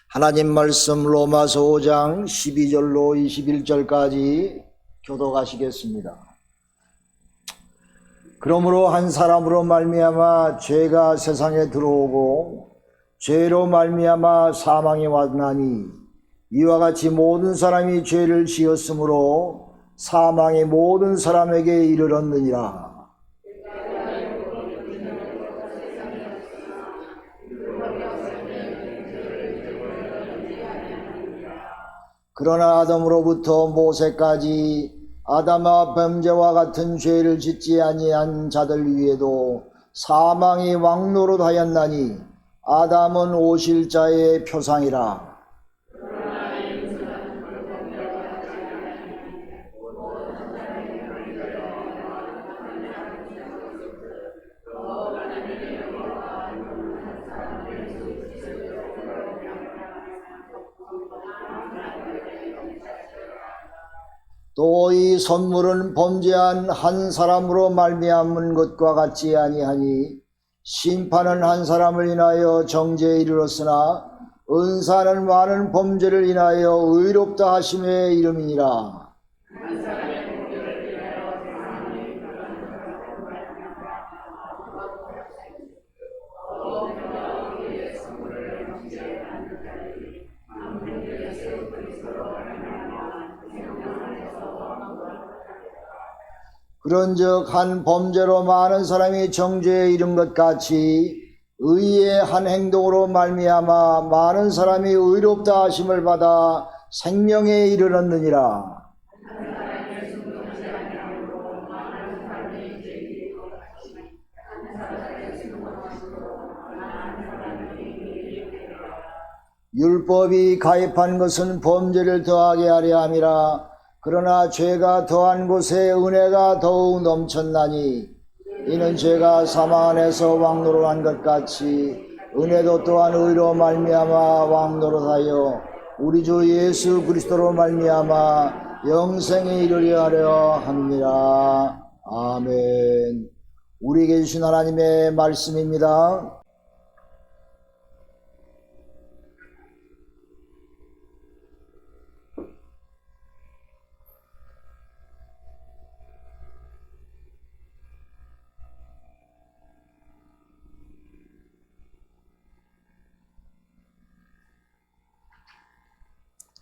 하나님 말씀 로마서 5장 12절로 21절까지 교독하시겠습니다. 그러므로 한 사람으로 말미암아 죄가 세상에 들어오고 죄로 말미암아 사망이 왔나니 이와 같이 모든 사람이 죄를 지었으므로 사망이 모든 사람에게 이르렀느니라. 그러나 아담으로부터 모세까지 아담아 범죄와 같은 죄를 짓지 아니한 자들 위에도 사망이 왕노릇하였나니 아담은 오실 자의 표상이라. 또 이 선물은 범죄한 한 사람으로 말미암은 것과 같지 아니하니 심판은 한 사람을 인하여 정죄에 이르렀으나 은사는 많은 범죄를 인하여 의롭다 하심의 이름이니라. 그런즉 한 범죄로 많은 사람이 정죄에 이른 것 같이 의의 한 행동으로 말미암아 많은 사람이 의롭다 하심을 받아 생명에 이르렀느니라. 율법이 가입한 것은 범죄를 더하게 하려 함이라. 그러나 죄가 더한 곳에 은혜가 더욱 넘쳤나니 이는 죄가 사망 안에서 왕노릇한 것 같이 은혜도 또한 의로 말미암아 왕노릇하여 우리 주 예수 그리스도로 말미암아 영생에 이르려 하려 함이니라. 아멘. 우리에게 주신 하나님의 말씀입니다.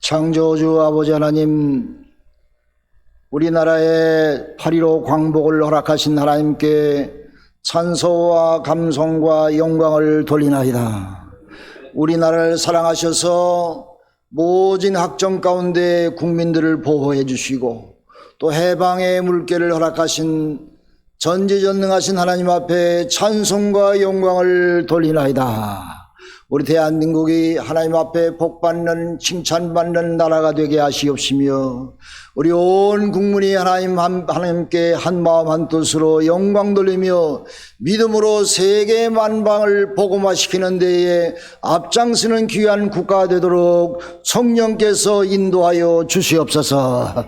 창조주 아버지 하나님, 우리나라에 8.15 광복을 허락하신 하나님께 찬송과 감성과 영광을 돌리나이다. 우리나라를 사랑하셔서 모진 학정 가운데 국민들을 보호해 주시고 또 해방의 물결을 허락하신 전지전능하신 하나님 앞에 찬송과 영광을 돌리나이다. 우리 대한민국이 하나님 앞에 복받는 칭찬받는 나라가 되게 하시옵시며 우리 온 국민이 하나님께 한마음 한뜻으로 영광 돌리며 믿음으로 세계 만방을 복음화시키는 데에 앞장서는 귀한 국가가 되도록 성령께서 인도하여 주시옵소서.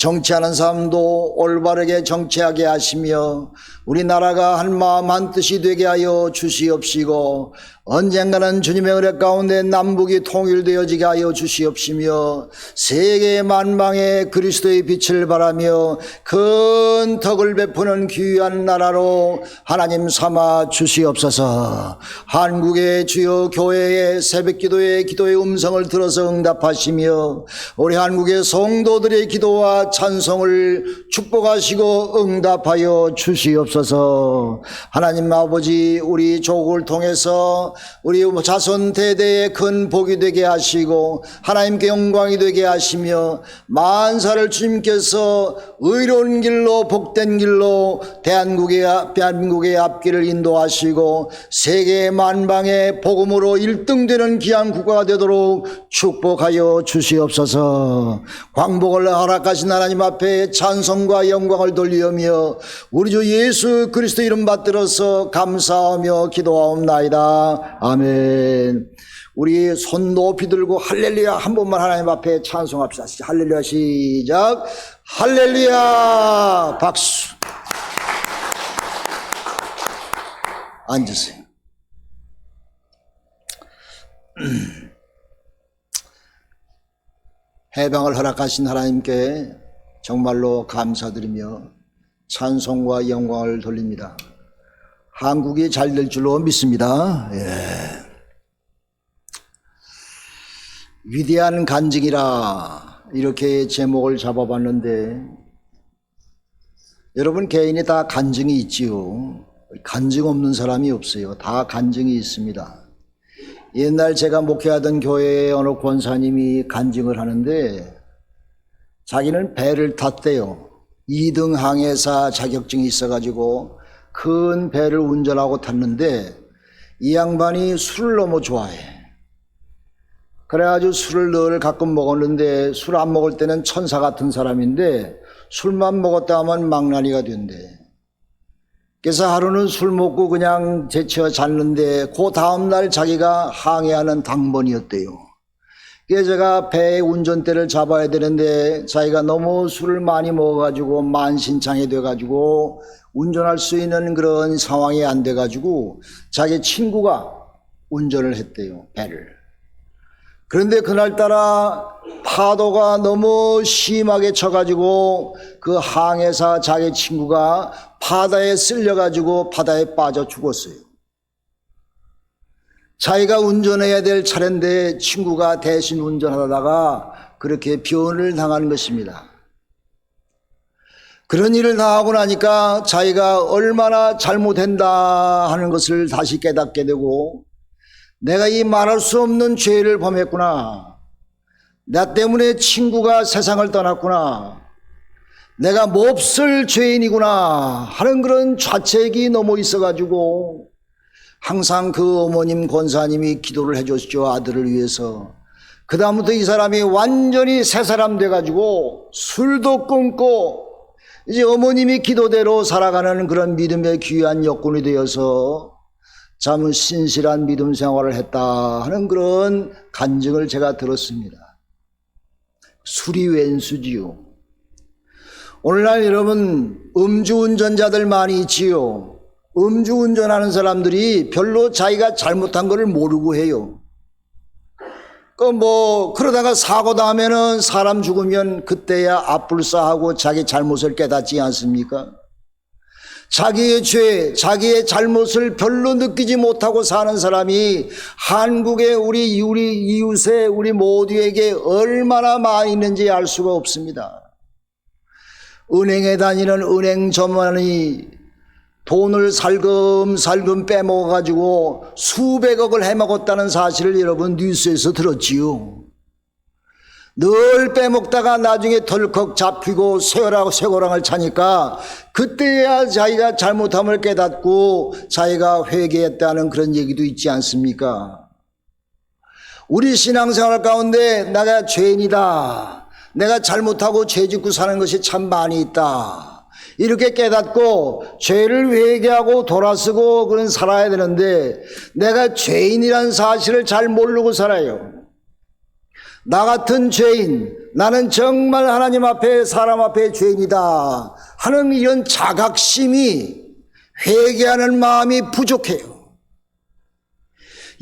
정치하는 사람도 올바르게 정치하게 하시며 우리나라가 한마음 한뜻이 되게 하여 주시옵시고 언젠가는 주님의 은혜 가운데 남북이 통일되어지게 하여 주시옵시며 세계 만방에 그리스도의 빛을 바라며 큰 덕을 베푸는 귀한 나라로 하나님 삼아 주시옵소서. 한국의 주요 교회의 새벽기도의 기도의 음성을 들어서 응답하시며 우리 한국의 성도들의 기도와 찬송을 축복하시고 응답하여 주시옵소서. 하나님 아버지, 우리 조국을 통해서 우리 자손 대대에 큰 복이 되게 하시고 하나님께 영광이 되게 하시며 만사를 주님께서 의로운 길로 복된 길로 대한민국의 앞길을 인도하시고 세계 만방의 복음으로 1등 되는 귀한 국가가 되도록 축복하여 주시옵소서. 광복을 허락하신 하나님 앞에 찬송과 영광을 돌리며 우리 주 예수 그리스도 이름 받들어서 감사하며 기도하옵나이다. 아멘. 우리 손 높이 들고 할렐루야 한 번만 하나님 앞에 찬송합시다. 할렐루야 시작. 할렐루야. 박수. 앉으세요. 해방을 허락하신 하나님께 정말로 감사드리며 찬송과 영광을 돌립니다. 한국이 잘 될 줄로 믿습니다. 위대한 간증이라 이렇게 제목을 잡아봤는데, 여러분 개인이 다 간증이 있지요. 간증 없는 사람이 없어요. 다 간증이 있습니다. 옛날 제가 목회하던 교회의 어느 권사님이 간증을 하는데, 자기는 배를 탔대요. 2등 항해사 자격증이 있어가지고 큰 배를 운전하고 탔는데, 이 양반이 술을 너무 좋아해. 그래가지고 술을 늘 가끔 먹었는데, 술 안 먹을 때는 천사 같은 사람인데 술만 먹었다 하면 망나니가 된대. 그래서 하루는 술 먹고 그냥 제쳐 잤는데, 그 다음날 자기가 항해하는 당번이었대요. 그래서 제가 배 운전대를 잡아야 되는데, 자기가 너무 술을 많이 먹어가지고 만신창이 돼가지고 운전할 수 있는 그런 상황이 안 돼가지고 자기 친구가 운전을 했대요, 배를. 그런데 그날따라 파도가 너무 심하게 쳐가지고 그 항해사 자기 친구가 바다에 쓸려가지고 바다에 빠져 죽었어요. 자기가 운전해야 될 차례인데 친구가 대신 운전하다가 그렇게 변을 당한 것입니다. 그런 일을 당하고 나니까 자기가 얼마나 잘못한다 하는 것을 다시 깨닫게 되고, 내가 이 말할 수 없는 죄를 범했구나, 나 때문에 친구가 세상을 떠났구나, 내가 몹쓸 죄인이구나 하는 그런 좌책이 너무 있어가지고 항상 그 어머님 권사님이 기도를 해줬죠, 아들을 위해서. 그 다음부터 이 사람이 완전히 새 사람 돼가지고 술도 끊고 이제 어머님이 기도대로 살아가는 그런 믿음의 귀한 여건이 되어서 참 신실한 믿음 생활을 했다 하는 그런 간증을 제가 들었습니다. 술이 웬수지요. 오늘날 여러분 음주운전자들 많이 있지요. 음주운전하는 사람들이 별로 자기가 잘못한 것을 모르고 해요. 그러다가 사고 나면은 사람 죽으면 그때야 앞불싸하고 자기 잘못을 깨닫지 않습니까? 자기의 죄, 자기의 잘못을 별로 느끼지 못하고 사는 사람이 한국의 우리 이웃에 우리 모두에게 얼마나 많이 있는지 알 수가 없습니다. 은행에 다니는 은행 점원이 돈을 살금살금 빼먹어가지고 수백억을 해먹었다는 사실을 여러분 뉴스에서 들었지요. 늘 빼먹다가 나중에 덜컥 잡히고 쇠고랑을 차니까 그때야 자기가 잘못함을 깨닫고 자기가 회개했다는 그런 얘기도 있지 않습니까? 우리 신앙생활 가운데 내가 죄인이다, 내가 잘못하고 죄짓고 사는 것이 참 많이 있다, 이렇게 깨닫고 죄를 회개하고 돌아서고 그런 살아야 되는데, 내가 죄인이라는 사실을 잘 모르고 살아요. 나 같은 죄인, 나는 정말 하나님 앞에 사람 앞에 죄인이다 하는 이런 자각심이, 회개하는 마음이 부족해요.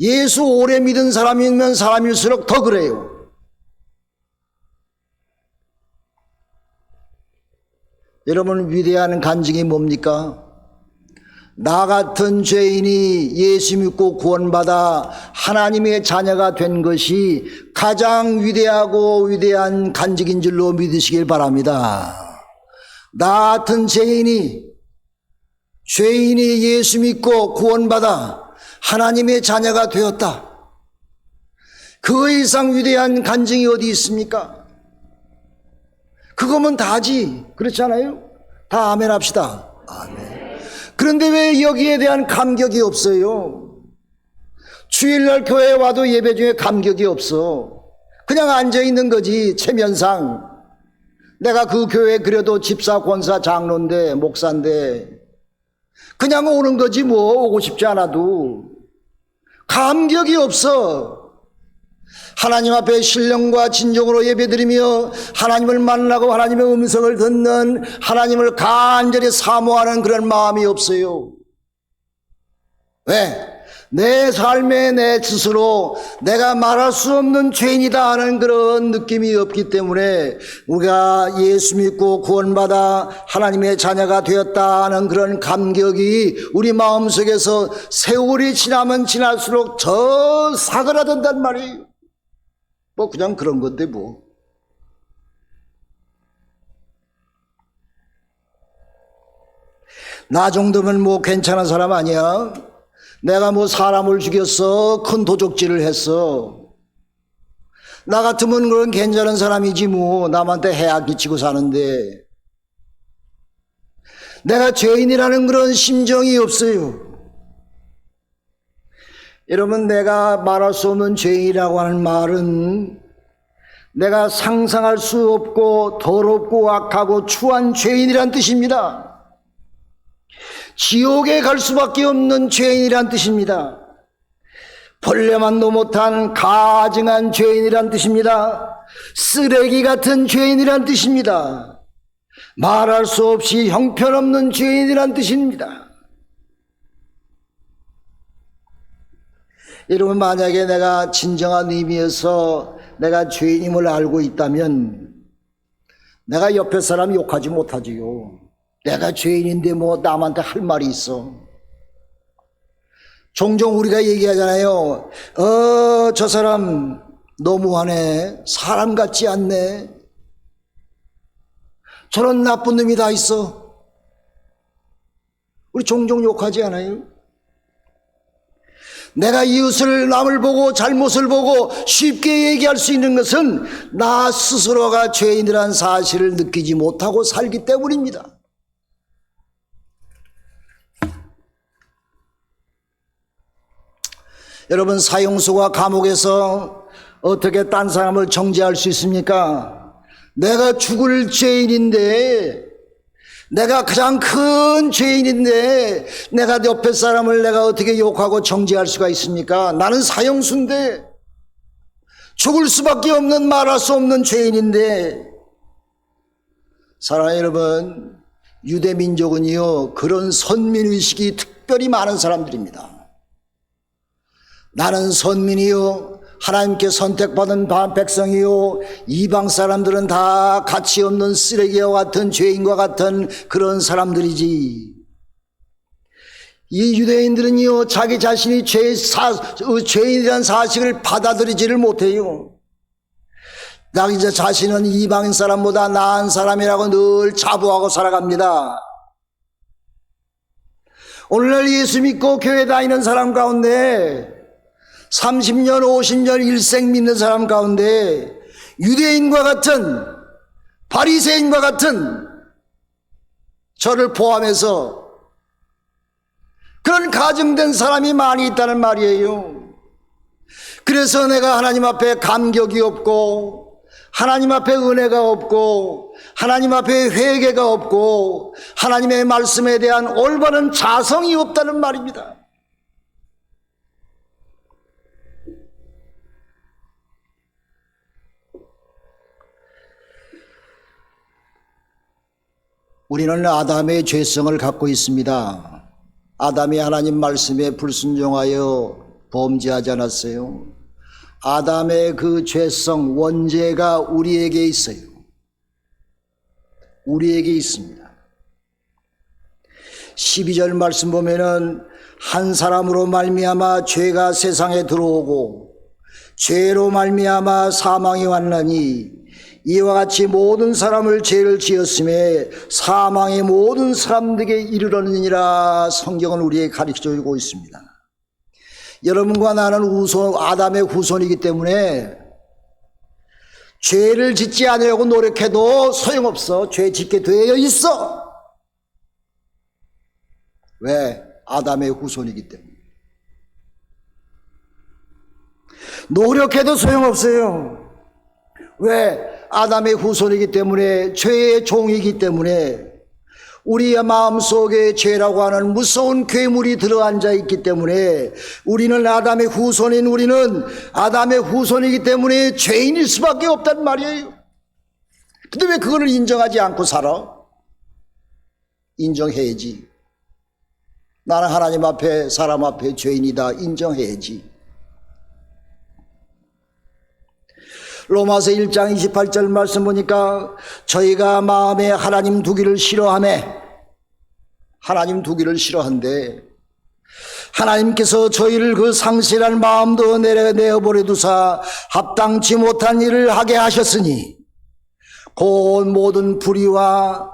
예수 오래 믿은 사람이면 사람일수록 더 그래요. 여러분 위대한 간증이 뭡니까? 나 같은 죄인이 예수 믿고 구원받아 하나님의 자녀가 된 것이 가장 위대한 간증인 줄로 믿으시길 바랍니다. 나 같은 죄인이 예수 믿고 구원받아 하나님의 자녀가 되었다. 그 이상 위대한 간증이 어디 있습니까? 그거면 다지. 그렇지 않아요? 다 아멘 합시다. 아멘. 그런데 왜 여기에 대한 감격이 없어요? 주일날 교회에 와도 예배 중에 감격이 없어. 그냥 앉아있는 거지, 체면상. 내가 그 교회에 그래도 집사, 권사, 장로인데, 목사인데 그냥 오는 거지 뭐, 오고 싶지 않아도. 감격이 없어. 하나님 앞에 신령과 진정으로 예배드리며 하나님을 만나고 하나님의 음성을 듣는, 하나님을 간절히 사모하는 그런 마음이 없어요. 왜? 내 삶에 내 스스로 내가 말할 수 없는 죄인이다 하는 그런 느낌이 없기 때문에 우리가 예수 믿고 구원받아 하나님의 자녀가 되었다 하는 그런 감격이 우리 마음속에서 세월이 지나면 지날수록 더 사그라든단 말이에요. 뭐 그냥 그런 건데 뭐. 나 정도면 뭐 괜찮은 사람 아니야? 내가 뭐 사람을 죽였어? 큰 도적질을 했어? 나 같으면 그런 괜찮은 사람이지 뭐. 남한테 해악 끼치고 사는데 내가 죄인이라는 그런 심정이 없어요. 여러분, 내가 말할 수 없는 죄인이라고 하는 말은 내가 상상할 수 없고 더럽고 악하고 추한 죄인이란 뜻입니다. 지옥에 갈 수밖에 없는 죄인이란 뜻입니다. 벌레만도 못한 가증한 죄인이란 뜻입니다. 쓰레기 같은 죄인이란 뜻입니다. 말할 수 없이 형편없는 죄인이란 뜻입니다. 여러분, 만약에 내가 진정한 의미에서 내가 죄인임을 알고 있다면 내가 옆에 사람 욕하지 못하지요. 내가 죄인인데 뭐 남한테 할 말이 있어. 종종 우리가 얘기하잖아요. 저 사람 너무하네. 사람 같지 않네. 저런 나쁜 놈이 다 있어. 우리 종종 욕하지 않아요? 내가 이웃을 남을 보고 잘못을 보고 쉽게 얘기할 수 있는 것은 나 스스로가 죄인이라는 사실을 느끼지 못하고 살기 때문입니다. 여러분, 사형수가 감옥에서 어떻게 딴 사람을 정죄할 수 있습니까? 내가 죽을 죄인인데, 내가 가장 큰 죄인인데 내가 옆에 사람을 내가 어떻게 욕하고 정죄할 수가 있습니까? 나는 사형수인데, 죽을 수밖에 없는 말할 수 없는 죄인인데. 사랑하는 여러분, 유대민족은요 그런 선민의식이 특별히 많은 사람들입니다. 나는 선민이요, 하나님께 선택받은 백성이요, 이방 사람들은 다 가치 없는 쓰레기와 같은 죄인과 같은 그런 사람들이지. 이 유대인들은요 자기 자신이 죄인이라는 사실을 받아들이지를 못해요. 자기 자신은 이방인 사람보다 나은 사람이라고 늘 자부하고 살아갑니다. 오늘날 예수 믿고 교회 다니는 사람 가운데 30년, 50년 일생 믿는 사람 가운데 유대인과 같은, 바리새인과 같은 저를 포함해서 그런 가증된 사람이 많이 있다는 말이에요. 그래서 내가 하나님 앞에 감격이 없고, 하나님 앞에 은혜가 없고, 하나님 앞에 회개가 없고, 하나님의 말씀에 대한 올바른 자성이 없다는 말입니다. 우리는 아담의 죄성을 갖고 있습니다. 아담이 하나님 말씀에 불순종하여 범죄하지 않았어요. 아담의 그 죄성, 원죄가 우리에게 있어요. 우리에게 있습니다. 12절 말씀 보면은 한 사람으로 말미암아 죄가 세상에 들어오고 죄로 말미암아 사망이 왔나니 이와 같이 모든 사람을 죄를 지었음에 사망의 모든 사람들에게 이르렀느니라. 성경은 우리에게 가르쳐주고 있습니다. 여러분과 나는 아담의 후손이기 때문에 죄를 짓지 않으려고 노력해도 소용없어. 죄 짓게 되어 있어. 왜? 아담의 후손이기 때문에. 노력해도 소용없어요. 왜? 아담의 후손이기 때문에, 죄의 종이기 때문에, 우리의 마음속에 죄라고 하는 무서운 괴물이 들어앉아 있기 때문에, 우리는 아담의 후손인 우리는 아담의 후손이기 때문에 죄인일 수밖에 없단 말이에요. 근데 왜 그거를 인정하지 않고 살아? 인정해야지. 나는 하나님 앞에 사람 앞에 죄인이다 인정해야지. 로마서 1장 28절 말씀 보니까 저희가 마음에 하나님 두기를 싫어하매, 하나님 두기를 싫어한대. 하나님께서 저희를 그 상실한 마음도 내어버려 두사 합당치 못한 일을 하게 하셨으니 곧 모든 불의와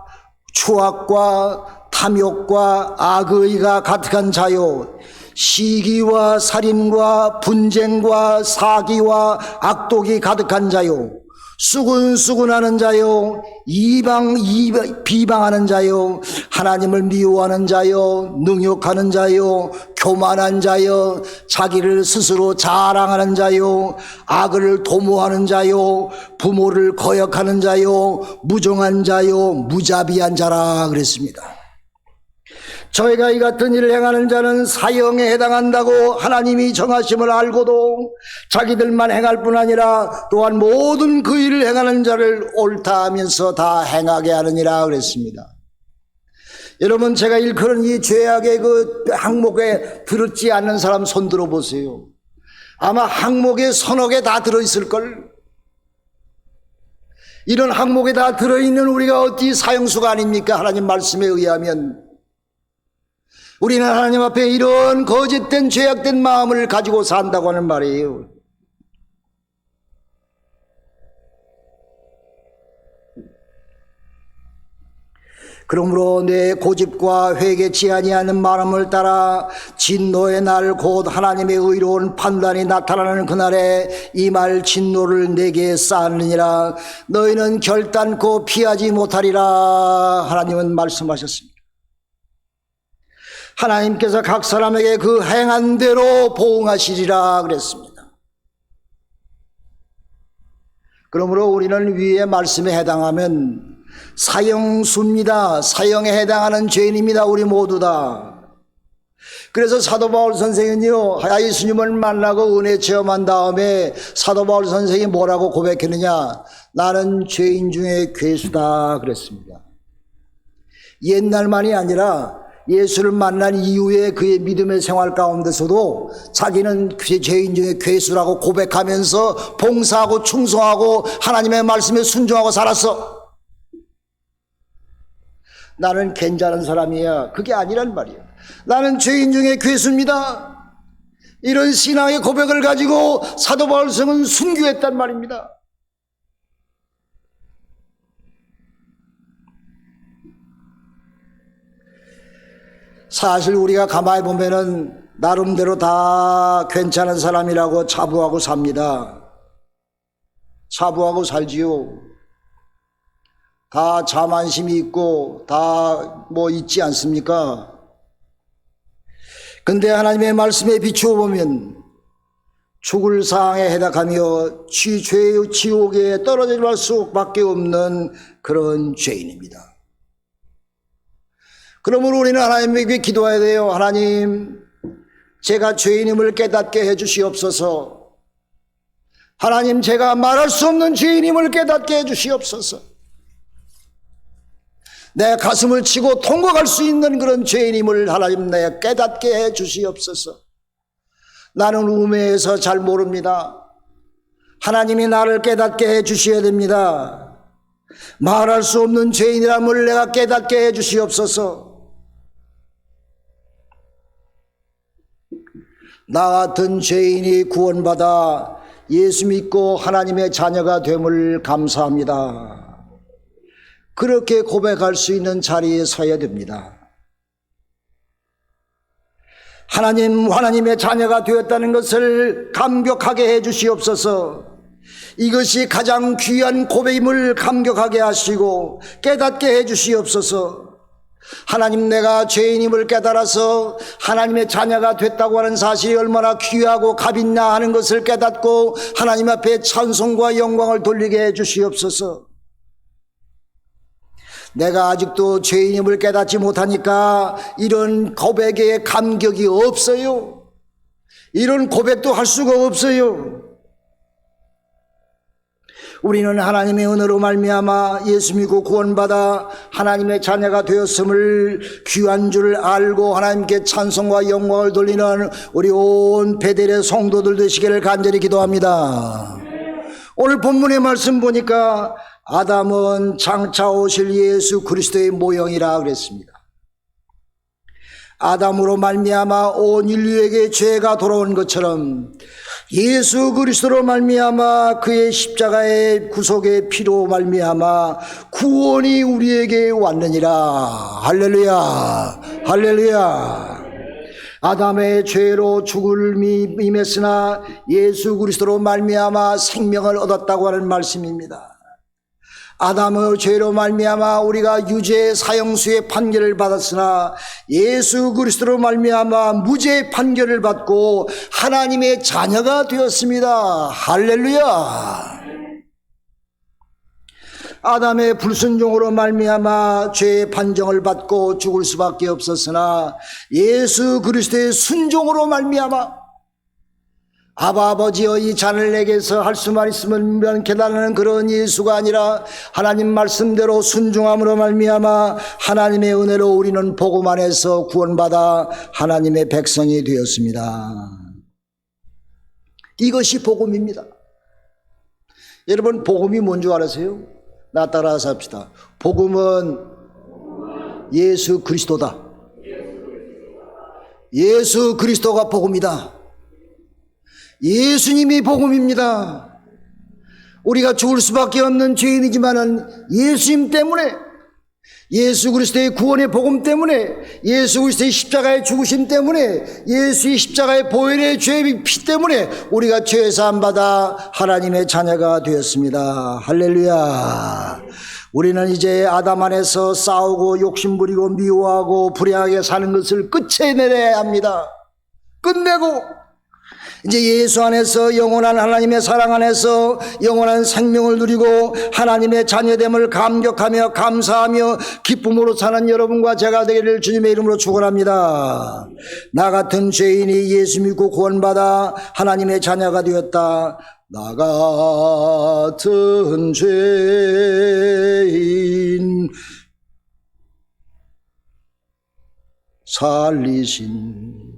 추악과 탐욕과 악의가 가득한 자요, 시기와 살인과 분쟁과 사기와 악독이 가득한 자요, 수군수군하는 자요, 비방하는 자요, 하나님을 미워하는 자요, 능욕하는 자요, 교만한 자요, 자기를 스스로 자랑하는 자요, 악을 도모하는 자요, 부모를 거역하는 자요, 무정한 자요, 무자비한 자라 그랬습니다. 저희가 이 같은 일을 행하는 자는 사형에 해당한다고 하나님이 정하심을 알고도 자기들만 행할 뿐 아니라 또한 모든 그 일을 행하는 자를 옳다 하면서 다 행하게 하느니라 그랬습니다. 여러분, 제가 일컬은 이 죄악의 그 항목에 들었지 않는 사람 손 들어보세요. 아마 항목에 서너 개 다 들어있을걸. 이런 항목에 다 들어있는 우리가 어디 사형수가 아닙니까? 하나님 말씀에 의하면 우리는 하나님 앞에 이런 거짓된 죄악된 마음을 가지고 산다고 하는 말이에요. 그러므로 내 고집과 회개치 아니하는 마음을 따라 진노의 날 곧 하나님의 의로운 판단이 나타나는 그날에 이 말 진노를 내게 쌓느니라. 너희는 결단코 피하지 못하리라. 하나님은 말씀하셨습니다. 하나님께서 각 사람에게 그 행한 대로 보응하시리라 그랬습니다. 그러므로 우리는 위의 말씀에 해당하면 사형수입니다. 사형에 해당하는 죄인입니다. 우리 모두 다. 그래서 사도 바울 선생은요, 예수님을 만나고 은혜 체험한 다음에 사도 바울 선생이 뭐라고 고백했느냐? 나는 죄인 중에 괴수다 그랬습니다. 옛날만이 아니라 예수를 만난 이후에 그의 믿음의 생활 가운데서도 자기는 죄인 중에 괴수라고 고백하면서 봉사하고 충성하고 하나님의 말씀에 순종하고 살았어. 나는 괜찮은 사람이야. 그게 아니란 말이야. 나는 죄인 중에 괴수입니다. 이런 신앙의 고백을 가지고 사도 바울성은 순교했단 말입니다. 사실 우리가 가만히 보면은 나름대로 다 괜찮은 사람이라고 자부하고 삽니다. 자부하고 살지요. 다 자만심이 있고 다 뭐 있지 않습니까? 근데 하나님의 말씀에 비추어 보면 죽을 사항에 해당하며 죄의 지옥에 떨어질 수밖에 없는 그런 죄인입니다. 그러므로 우리는 하나님에게 기도해야 돼요. 하나님, 제가 죄인임을 깨닫게 해주시옵소서. 하나님, 제가 말할 수 없는 죄인임을 깨닫게 해주시옵소서. 내 가슴을 치고 통곡할 수 있는 그런 죄인임을 하나님 내가 깨닫게 해주시옵소서. 나는 우매해서 잘 모릅니다. 하나님이 나를 깨닫게 해주셔야 됩니다. 말할 수 없는 죄인이라면 내가 깨닫게 해주시옵소서. 나 같은 죄인이 구원받아 예수 믿고 하나님의 자녀가 됨을 감사합니다. 그렇게 고백할 수 있는 자리에 서야 됩니다. 하나님의 자녀가 되었다는 것을 감격하게 해 주시옵소서. 이것이 가장 귀한 고백임을 감격하게 하시고 깨닫게 해 주시옵소서. 하나님, 내가 죄인임을 깨달아서 하나님의 자녀가 됐다고 하는 사실이 얼마나 귀하고 값있나 하는 것을 깨닫고 하나님 앞에 찬송과 영광을 돌리게 해 주시옵소서. 내가 아직도 죄인임을 깨닫지 못하니까 이런 고백에 감격이 없어요. 이런 고백도 할 수가 없어요. 우리는 하나님의 은혜로 말미암아 예수 믿고 구원받아 하나님의 자녀가 되었음을 귀한 줄 알고 하나님께 찬송과 영광을 돌리는 우리 온 베델의 성도들 되시기를 간절히 기도합니다. 오늘 본문의 말씀 보니까 아담은 장차 오실 예수 그리스도의 모형이라 그랬습니다. 아담으로 말미암아 온 인류에게 죄가 돌아온 것처럼 예수 그리스도로 말미암아 그의 십자가의 구속의 피로 말미암아 구원이 우리에게 왔느니라. 할렐루야, 할렐루야. 아담의 죄로 죽음이 임했으나 예수 그리스도로 말미암아 생명을 얻었다고 하는 말씀입니다. 아담의 죄로 말미암아 우리가 유죄 사형수의 판결을 받았으나 예수 그리스도로 말미암아 무죄 판결을 받고 하나님의 자녀가 되었습니다. 할렐루야. 아담의 불순종으로 말미암아 죄의 판정을 받고 죽을 수밖에 없었으나 예수 그리스도의 순종으로 말미암아 아바 아버지여 이 잔을 내게서 할 수만 있으면 면케달라는 그런 예수가 아니라 하나님 말씀대로 순종함으로 말미암아 하나님의 은혜로 우리는 복음 안에서 구원받아 하나님의 백성이 되었습니다. 이것이 복음입니다. 여러분, 복음이 뭔 줄 알아세요? 나 따라서 합시다. 복음은 예수 그리스도다. 예수 그리스도가 복음이다. 예수님이 복음입니다. 우리가 죽을 수밖에 없는 죄인이지만은 예수님 때문에, 예수 그리스도의 구원의 복음 때문에, 예수 그리스도의 십자가의 죽으심 때문에, 예수의 십자가의 보혈의 죄의 피 때문에 우리가 죄 사함 받아 하나님의 자녀가 되었습니다. 할렐루야. 우리는 이제 아담 안에서 싸우고 욕심부리고 미워하고 불행하게 사는 것을 끝에 내려야 합니다. 끝내고 이제 예수 안에서 영원한 하나님의 사랑 안에서 영원한 생명을 누리고 하나님의 자녀됨을 감격하며 감사하며 기쁨으로 사는 여러분과 제가 되기를 주님의 이름으로 축원합니다. 나 같은 죄인이 예수 믿고 구원받아 하나님의 자녀가 되었다. 나 같은 죄인 살리신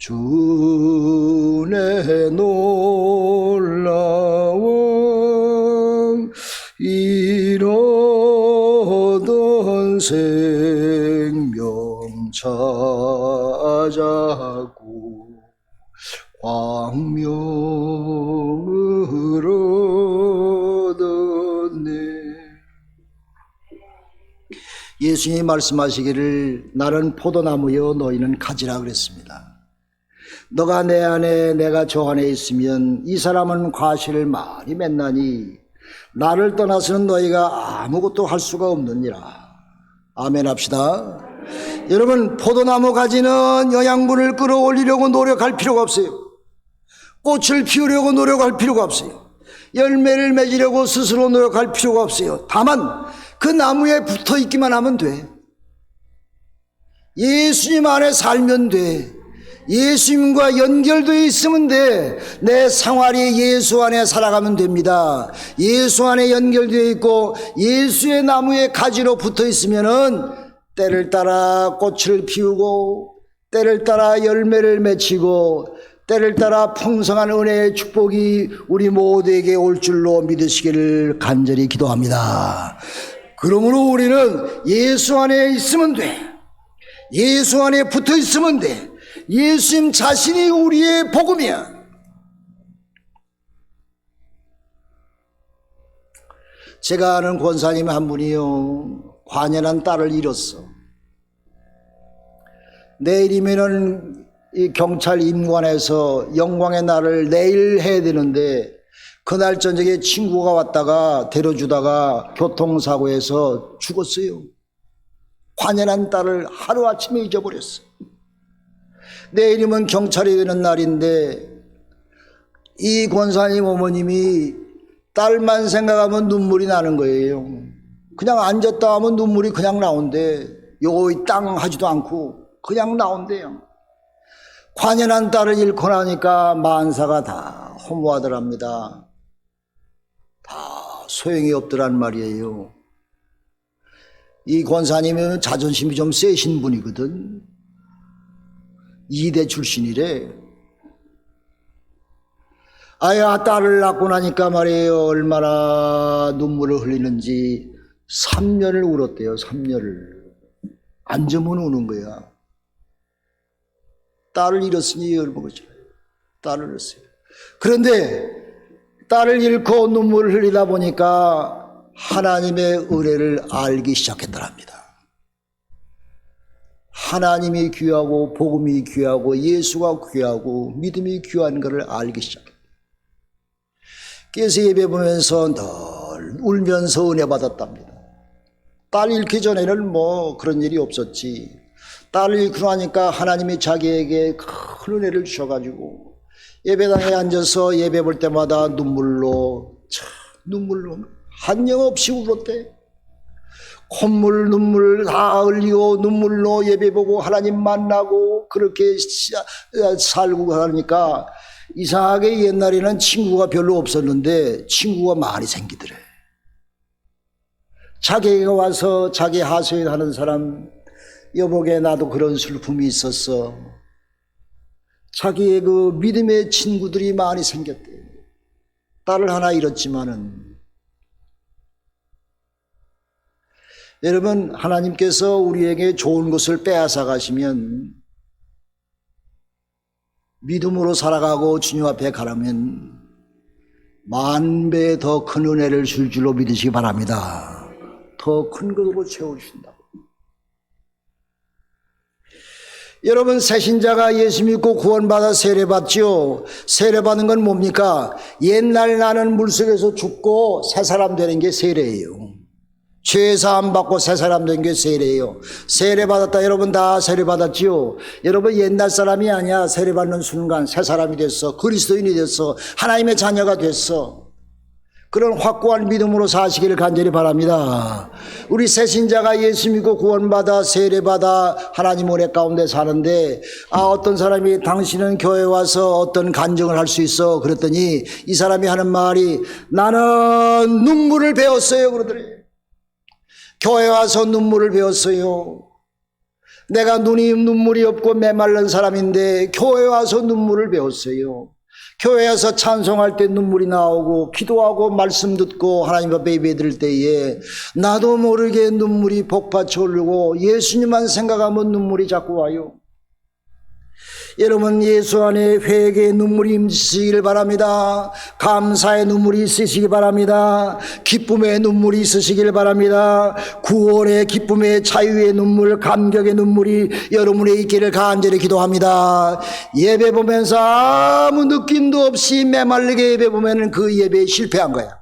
주의 놀라운 이로던 생명 찾아고 광명을 얻었네. 예수님이 말씀하시기를 나는 포도나무여 너희는 가지라 그랬습니다. 너가 내 안에 내가 저 안에 있으면 이 사람은 과실을 많이 맺나니 나를 떠나서는 너희가 아무것도 할 수가 없느니라. 아멘 합시다. 여러분, 포도나무 가지는 영양분을 끌어올리려고 노력할 필요가 없어요. 꽃을 피우려고 노력할 필요가 없어요. 열매를 맺으려고 스스로 노력할 필요가 없어요. 다만 그 나무에 붙어 있기만 하면 돼. 예수님 안에 살면 돼. 예수님과 연결되어 있으면 돼. 내 생활이 예수 안에 살아가면 됩니다. 예수 안에 연결되어 있고 예수의 나무에 가지로 붙어 있으면은 때를 따라 꽃을 피우고 때를 따라 열매를 맺히고 때를 따라 풍성한 은혜의 축복이 우리 모두에게 올 줄로 믿으시기를 간절히 기도합니다. 그러므로 우리는 예수 안에 있으면 돼. 예수 안에 붙어 있으면 돼. 예수님 자신이 우리의 복음이야. 제가 아는 권사님 한 분이요, 관연한 딸을 잃었어. 내일이면은 이 경찰 임관에서 영광의 날을 내일 해야 되는데 그날 저녁에 친구가 왔다가 데려주다가 교통사고에서 죽었어요. 관연한 딸을 하루아침에 잊어버렸어. 내일이면 경찰이 되는 날인데 이 권사님 어머님이 딸만 생각하면 눈물이 나는 거예요. 그냥 앉았다 하면 눈물이 그냥 나온대. 요이 땅 하지도 않고 그냥 나온대요. 관연한 딸을 잃고 나니까 만사가 다 허무하더랍니다. 다 소용이 없더란 말이에요. 이 권사님은 자존심이 좀 세신 분이거든. 이대 출신이래. 아야, 딸을 낳고 나니까 말이에요, 얼마나 눈물을 흘리는지 3년을 울었대요. 3년을. 앉으면 우는 거야. 딸을 잃었으니 열먹었죠. 딸을 잃었어요. 그런데 딸을 잃고 눈물을 흘리다 보니까 하나님의 은혜를 알기 시작했더랍니다. 하나님이 귀하고 복음이 귀하고 예수가 귀하고 믿음이 귀한 것을 알기 시작했다. 그래서 예배 보면서 늘 울면서 은혜 받았답니다. 딸 잃기 전에는 뭐 그런 일이 없었지. 딸을 잃고 나니까 하나님이 자기에게 큰 은혜를 주셔가지고 예배당에 앉아서 예배 볼 때마다 눈물로 한영없이 울었대. 콧물 눈물 다 흘리고 눈물로 예배 보고 하나님 만나고 그렇게 살고 하니까 이상하게 옛날에는 친구가 별로 없었는데 친구가 많이 생기더래. 자기가 와서 자기 하소연하는 사람, 여보게 나도 그런 슬픔이 있었어. 자기의 그 믿음의 친구들이 많이 생겼대. 딸을 하나 잃었지만은. 여러분, 하나님께서 우리에게 좋은 것을 빼앗아 가시면 믿음으로 살아가고 주님 앞에 가라면 10,000배 더 큰 은혜를 줄 줄로 믿으시기 바랍니다. 더 큰 것으로 채워주신다고. 여러분, 새신자가 예수 믿고 구원받아 세례받죠. 세례받는 건 뭡니까? 옛날 나는 물속에서 죽고 새 사람 되는 게 세례예요. 죄사함 받고 새 사람 된 게 세례예요. 세례받았다. 여러분 다 세례받았지요. 여러분 옛날 사람이 아니야. 세례받는 순간 새 사람이 됐어. 그리스도인이 됐어. 하나님의 자녀가 됐어. 그런 확고한 믿음으로 사시기를 간절히 바랍니다. 우리 새신자가 예수 믿고 구원받아 세례받아 하나님 은혜 가운데 사는데 어떤 사람이 당신은 교회 와서 어떤 간증을 할 수 있어? 그랬더니 이 사람이 하는 말이 나는 눈물을 배웠어요 그러더래요. 교회 와서 눈물을 배웠어요. 내가 눈물이 없고 메말른 사람인데 교회 와서 눈물을 배웠어요. 교회 와서 찬송할 때 눈물이 나오고 기도하고 말씀 듣고 하나님 앞에 예배 드릴 때에 나도 모르게 눈물이 복받쳐 오르고 예수님만 생각하면 눈물이 자꾸 와요. 여러분 예수 안에 회개의 눈물이 있으시길 바랍니다. 감사의 눈물이 있으시기 바랍니다. 기쁨의 눈물이 있으시길 바랍니다. 구원의 기쁨의 자유의 눈물 감격의 눈물이 여러분의 있기를 간절히 기도합니다. 예배 보면서 아무 느낌도 없이 메말리게 예배 보면 그 예배에 실패한 거야.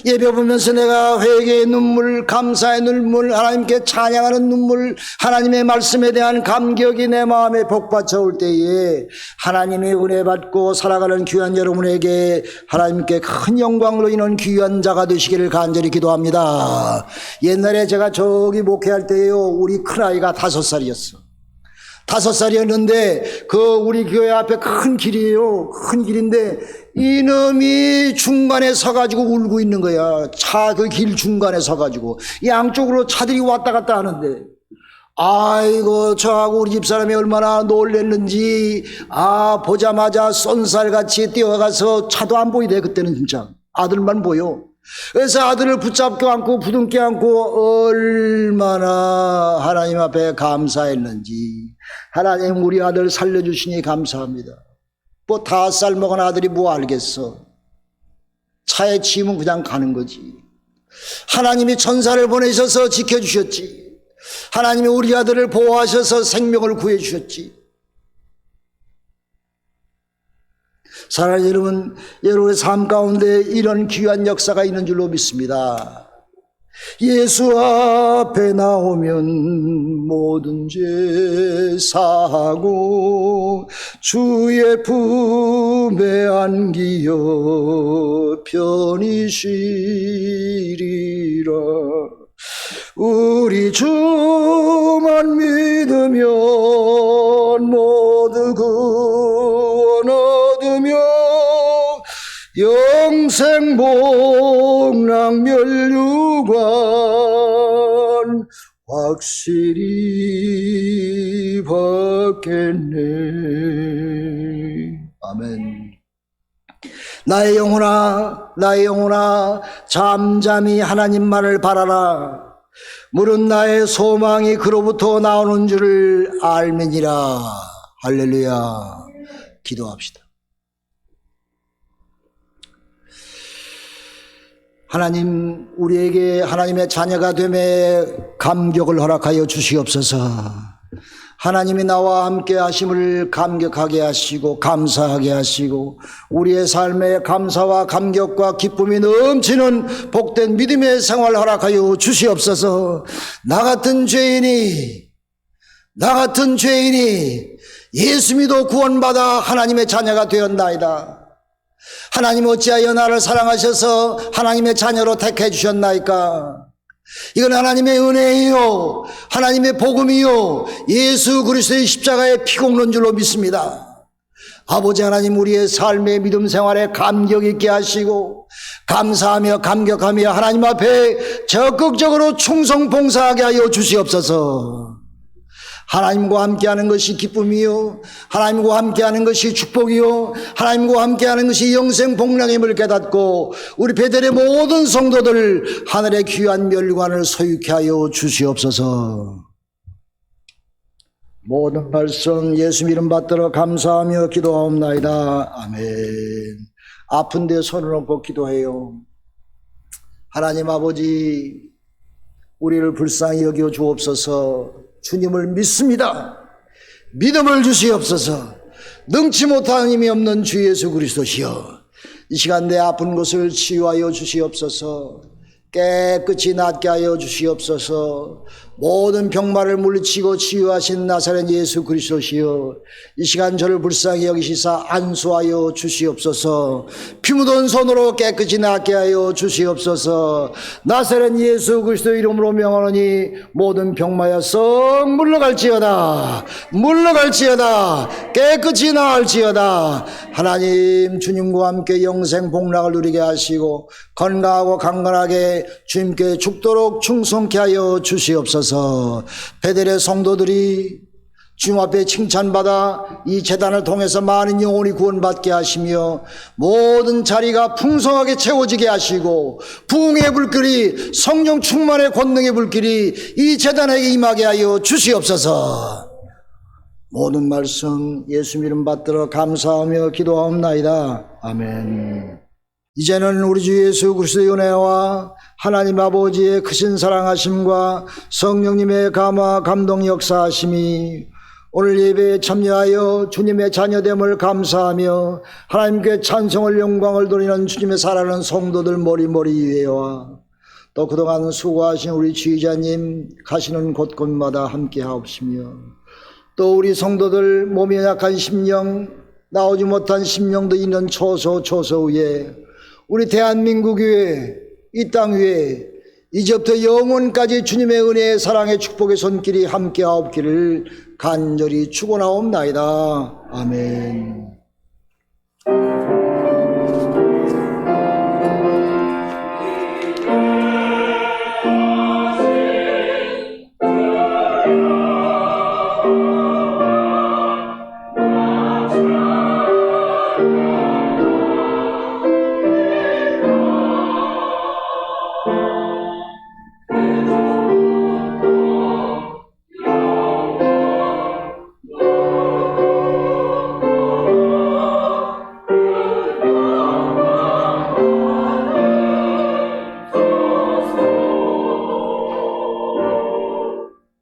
예배 보면서 내가 회개의 눈물, 감사의 눈물, 하나님께 찬양하는 눈물, 하나님의 말씀에 대한 감격이 내 마음에 복받쳐 올 때에 하나님의 은혜 받고 살아가는 귀한 여러분에게 하나님께 큰 영광으로 인한 귀한 자가 되시기를 간절히 기도합니다. 옛날에 제가 저기 목회할 때에요, 우리 큰아이가 5살이었어. 5살이었는데 우리 교회 앞에 큰 길이에요. 큰 길인데 이놈이 중간에 서가지고 울고 있는 거야. 차 그 길 중간에 서가지고 양쪽으로 차들이 왔다 갔다 하는데 아이고 저하고 우리 집사람이 얼마나 놀랬는지 보자마자 쏜살같이 뛰어가서 차도 안 보이대. 그때는 진짜 아들만 보여. 그래서 아들을 붙잡고 안고 부둥켜 안고 얼마나 하나님 앞에 감사했는지. 하나님 우리 아들 살려주시니 감사합니다. 5살 먹은 아들이 뭐 알겠어. 차에 치이면 그냥 가는 거지. 하나님이 천사를 보내셔서 지켜주셨지. 하나님이 우리 아들을 보호하셔서 생명을 구해주셨지. 사랑하는 여러분, 여러분의 삶 가운데 이런 귀한 역사가 있는 줄로 믿습니다. 예수 앞에 나오면 모든 죄 사하고 주의 품에 안기어 편히 쉬리라. 우리 주만 믿으면 모두 구원 얻으며 영생복락면류관 확실히 받겠네. 아멘. 나의 영혼아 잠잠히 하나님만을 바라라. 물은 나의 소망이 그로부터 나오는 줄을 알미니라. 할렐루야. 기도합시다. 하나님, 우리에게 하나님의 자녀가 됨에 감격을 허락하여 주시옵소서. 하나님이 나와 함께 하심을 감격하게 하시고 감사하게 하시고 우리의 삶에 감사와 감격과 기쁨이 넘치는 복된 믿음의 생활을 허락하여 주시옵소서. 나 같은 죄인이 예수 믿어 구원받아 하나님의 자녀가 되었나이다. 하나님 어찌하여 나를 사랑하셔서 하나님의 자녀로 택해 주셨나이까? 이건 하나님의 은혜이요 하나님의 복음이요 예수 그리스도의 십자가의 피공로인 줄로 믿습니다. 아버지 하나님, 우리의 삶의 믿음 생활에 감격 있게 하시고 감사하며 감격하며 하나님 앞에 적극적으로 충성 봉사하게 하여 주시옵소서. 하나님과 함께하는 것이 기쁨이요 하나님과 함께하는 것이 축복이요 하나님과 함께하는 것이 영생 복락임을 깨닫고 우리 베델의 모든 성도들 하늘의 귀한 멸관을 소유케 하여 주시옵소서. 모든 말씀 예수 이름 받들어 감사하며 기도하옵나이다. 아멘. 아픈 데 손을 얹고 기도해요. 하나님 아버지, 우리를 불쌍히 여겨 주옵소서. 주님을 믿습니다. 믿음을 주시옵소서. 능치 못한 힘이 없는 주 예수 그리스도시여, 이 시간 내 아픈 곳을 치유하여 주시옵소서. 깨끗이 낫게 하여 주시옵소서. 모든 병마를 물리치고 치유하신 나사렛 예수 그리스도시여, 이 시간 저를 불쌍히 여기시사 안수하여 주시옵소서. 피 묻은 손으로 깨끗이 낫게 하여 주시옵소서. 나사렛 예수 그리스도 이름으로 명하노니 모든 병마여 썩 물러갈지어다. 깨끗이 나을지어다. 하나님, 주님과 함께 영생 복락을 누리게 하시고 건강하고 강건하게 주님께 죽도록 충성케 하여 주시옵소서. 베델의 성도들이 주님 앞에 칭찬받아 이 제단을 통해서 많은 영혼이 구원받게 하시며 모든 자리가 풍성하게 채워지게 하시고 부흥의 불길이, 성령 충만의 권능의 불길이 이 제단에게 임하게 하여 주시옵소서. 모든 말씀 예수 이름 받들어 감사하며 기도하옵나이다. 아멘. 이제는 우리 주 예수 그리스도의 은혜와 하나님 아버지의 크신 사랑하심과 성령님의 감화 감동 역사하심이 오늘 예배에 참여하여 주님의 자녀됨을 감사하며 하나님께 찬송을 영광을 돌리는 주님의 사랑하는 성도들 머리머리 위에와 또 그동안 수고하신 우리 지휘자님 가시는 곳곳마다 함께 하옵시며 또 우리 성도들 몸이 약한 심령, 나오지 못한 심령도 있는 초소 위에 우리 대한민국 위에, 이 땅 위에 이제부터 영원까지 주님의 은혜의 사랑의 축복의 손길이 함께 하옵기를 간절히 축원하옵나이다. 아멘.